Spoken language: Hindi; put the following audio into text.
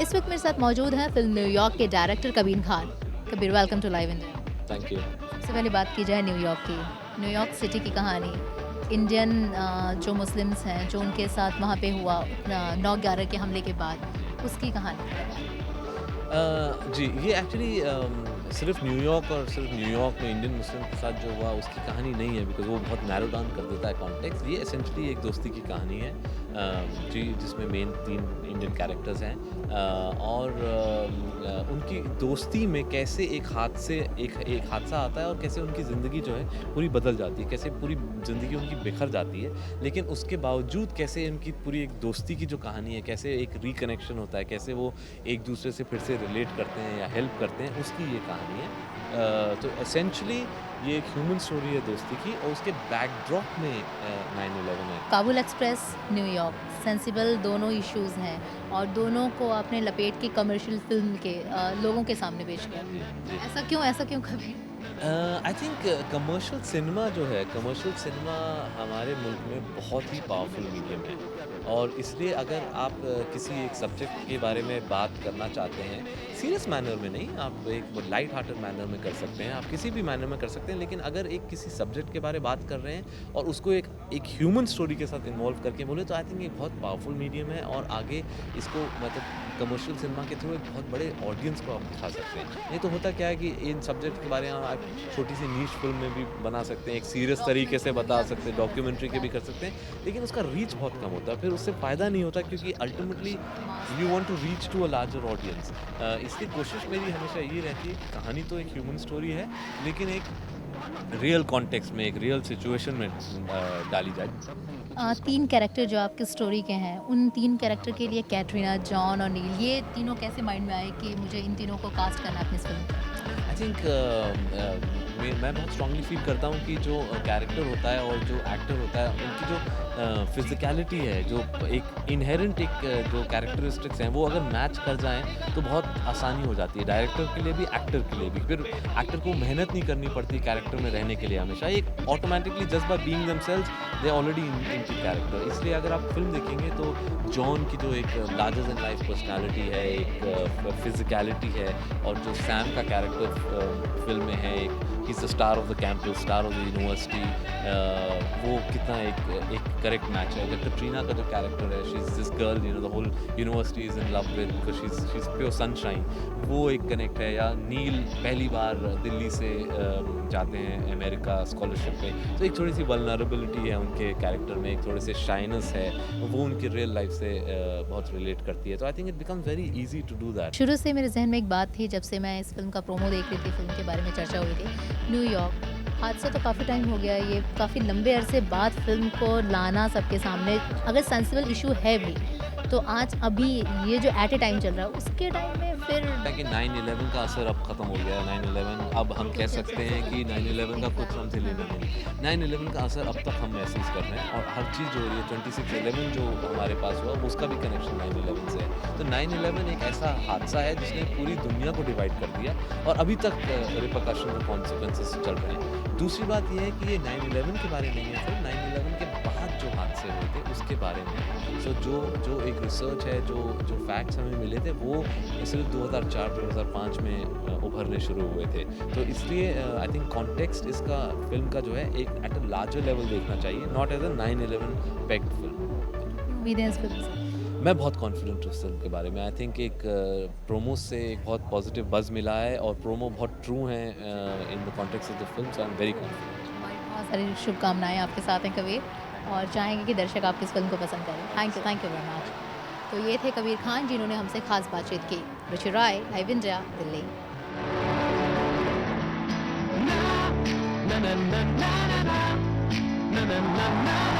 इस वक्त मेरे साथ मौजूद हैं फिल्म न्यूयॉर्क के director Kabir Khan. Kabir, welcome to Live India. Thank you. सबसे पहले बात की जाए न्यूयॉर्क की, न्यूयॉर्क सिटी की कहानी। इंडियन जो मुस्लिम्स हैं, जो उनके साथ वहाँ पे हुआ 9/11 के हमले के बाद, उसकी कहानी। जी, ये एक्चुअली सिर्फ न्यूयॉर्क और सिर्फ न्यूयॉर्क में इंडियन मुस्लिम के साथ जो हुआ उसकी कहानी नहीं है, बिकॉज़ वो बहुत नैरो डाउन कर देता है कॉन्टेक्स्ट। ये एसेंशियली एक दोस्ती की कहानी है, जी, जिसमें मेन 3 इंडियन कैरेक्टर्स हैं, और उनकी दोस्ती में कैसे एक हादसा आता है और कैसे उनकी ज़िंदगी जो है पूरी बदल जाती है, कैसे पूरी ज़िंदगी उनकी बिखर जाती है। लेकिन उसके बावजूद कैसे उनकी पूरी एक दोस्ती की जो कहानी है, कैसे एक रिकनेक्शन होता है, कैसे वो एक दूसरे से फिर से रिलेट करते हैं या हेल्प करते हैं, उसकी ये कहानी है। तो एसेंशियली ये एक ह्यूमन स्टोरी है दोस्ती की, और उसके बैकड्रॉप में 9/11 है। काबुल एक्सप्रेस, न्यूयॉर्क, सेंसिबल दोनों इश्यूज़ हैं और दोनों को आपने लपेट के कमर्शियल फ़िल्म के लोगों के सामने पेश किया। जी। ऐसा क्यों Kabir? I think commercial cinema जो है, कमर्शियल सिनेमा हमारे मुल्क में बहुत ही पावरफुल मीडियम है, और इसलिए अगर आप किसी एक सब्जेक्ट के बारे में बात करना चाहते हैं, सीरियस मैनर में नहीं, आप एक लाइट हार्टेड मैनर में कर सकते हैं, आप किसी भी मैनर में कर सकते हैं, लेकिन अगर एक किसी सब्जेक्ट के बारे में बात कर रहे हैं और उसको एक ह्यूमन स्टोरी के साथ इन्वॉल्व करके बोले, तो आई थिंक ये बहुत पावरफुल मीडियम है, और आगे इसको मतलब कमर्शियल सिनेमा के थ्रू एक बहुत बड़े ऑडियंस को आप दिखा सकते हैं। नहीं तो होता क्या है कि इन सब्जेक्ट के बारे में आप छोटी सी नीश फिल्म में भी बना सकते हैं, एक सीरियस तरीके से बता सकते हैं, डॉक्यूमेंट्री के भी कर सकते हैं, लेकिन उसका रीच बहुत कम होता है, फिर उससे फ़ायदा नहीं होता, क्योंकि ultimately you want to reach to a larger audience. इसलिए कोशिश मेरी हमेशा ये रहती है, कहानी तो एक ह्यूमन स्टोरी है, लेकिन एक रियल कॉन्टेक्स्ट में, एक रियल सिचुएशन में डाली जाए। 3 कैरेक्टर जो आपकी स्टोरी के हैं, उन 3 कैरेक्टर के लिए कैटरीना, जॉन और नील, ये तीनों कैसे माइंड में आए कि मुझे इन तीनों को कास्ट करना है अपनी इस फ़िल्म में? आई थिंक मैं बहुत स्ट्रांगली फील करता हूँ कि जो कैरेक्टर होता है और जो एक्टर होता है, उनकी जो फिज़िकैलिटी है, जो एक इनहेरेंट जो कैरेक्टरिस्टिक्स हैं, वो अगर मैच कर जाएँ तो बहुत आसानी हो जाती है, डायरेक्टर के लिए भी, एक्टर के लिए भी। फिर एक्टर को मेहनत नहीं करनी पड़ती कैरेक्टर में रहने के लिए, हमेशा एक automatically just by being themselves they already into character. इसलिए अगर आप फिल्म देखेंगे तो जॉन की जो एक लार्जर दैन लाइफ पर्सनैलिटी है, एक फिज़िकैलिटी है, और जो सैम का कैरेक्टर फिल्म में है, he is the star of the campus, star of the university, वो कितना एक करेक्ट मैच है। जब कटरीना का जो कैरेक्टर है, she is this girl, you know, the whole university is in love with, because she is pure sunshine, वो एक कनेक्ट है। या नील पहली बार दिल्ली से जाते हैं अमेरिका स्कॉलरशिप पे, तो एक थोड़ी सी वल्नरेबिलिटी है उनके कैरेक्टर में, एक थोड़े से शाइनेस है, वो उनकी रियल लाइफ से बहुत रिलेट करती है। तो I think it becomes very easy to do that. शुरू से मेरे ज़हन में एक बात थी, जब से मैं इस फ़िल्म का प्रोमो देख रही थी, फ़िल्म के बारे में चर्चा हुई थी। न्यूयॉर्क हादसा तो काफ़ी टाइम हो गया, ये काफ़ी लंबे अरसे बाद फ़िल्म को लाना सबके सामने, अगर सेंसिबल इशू है भी, तो आज अभी ये जो एट ए टाइम चल रहा है, उसके टाइम में फिर कि 9/11 का असर अब ख़त्म हो गया है। 9/11 अब हम कह सकते हैं कि 9/11 का कुछ हमसे लेना नहीं। 9/11 का असर अब तक हम महसूस कर रहे हैं, और हर चीज़ जो हो रही है, 26/11 जो हमारे पास हुआ, उसका भी कनेक्शन 9/11 से है। तो 9/11 एक ऐसा हादसा है जिसने पूरी दुनिया को डिवाइड कर दिया, और अभी तक रिपरकशन और कॉन्सिक्वेंसेस चल रहे हैं। दूसरी बात ये है कि ये 9/11 के बारे में नहीं है, फिर 9/11 के बाद जो हादसे हुए थे उसके बारे में। सो जो एक रिसर्च है, जो फैक्ट्स हमें मिले थे, वो सिर्फ 2004-2005 में उभरने शुरू हुए थे। तो इसलिए आई थिंक कॉन्टेक्स्ट इसका फिल्म का जो है, एक एट अ लार्जर लेवल देखना चाहिए, not as a 9/11 pegged film. उम्मीद है इस फ़िल्म से। मैं बहुत कॉन्फिडेंट हूँ इस फिल्म के बारे में। आई थिंक एक प्रोमो से एक बहुत पॉजिटिव बज़ मिला है, और प्रोमो बहुत ट्रू हैं in the context of the film, so I am very confident. हमारी बहुत सारी शुभकामनाएँ आपके साथ हैं कबीर, और चाहेंगे कि दर्शक आपकी इस फ़िल्म को पसंद करें। Thank you very much. तो ये थे कबीर खान, जिन्होंने हमसे ख़ास बातचीत की। Ruchi Rai, live India, Delhi. na na na na na na na na na na